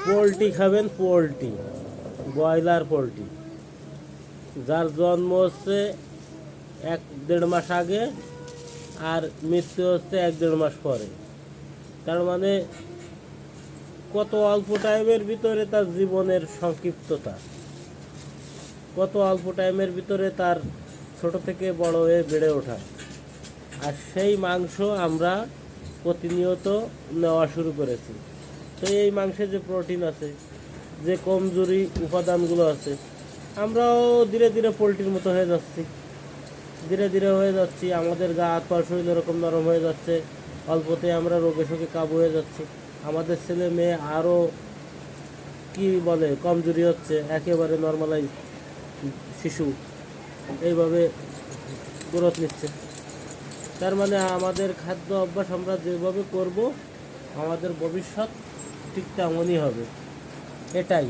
Poultry খাবেন, poultry, broiler poultry, যার জন্ম হচ্ছে 1-1.5 মাস আগে আর মৃত্যু হচ্ছে 1-1.5 মাস পরে। তার মানে কত অল্প টাইমের ভিতরে তার জীবনের সংক্ষিপ্ততা, কত অল্প টাইমের ভিতরে তার ছোট থেকে বড় হয়ে বেড়ে ওঠা। আর সেই মাংস আমরা প্রতিনিয়ত নেওয়া শুরু করেছি। তো এই মাংসে যে প্রোটিন আছে, যে কমজোরি উপাদানগুলো আছে, আমরাও ধীরে ধীরে পোলট্রির মতো হয়ে যাচ্ছি, ধীরে ধীরে হয়ে যাচ্ছি। আমাদের গা হাত পা শরীর এরকম নরম হয়ে যাচ্ছে, অল্পতে আমরা রোগে শোকে কাবু হয়ে যাচ্ছি। আমাদের ছেলে মেয়ে আরও কি বলে কমজোরি হচ্ছে, একেবারে নর্মালাইজ শিশু এইভাবে গ্রোথ নিচ্ছে। তার মানে আমাদের খাদ্য অভ্যাস আমরা যেভাবে করব, আমাদের ভবিষ্যৎ ঠিক তেমনই হবে, এটাই।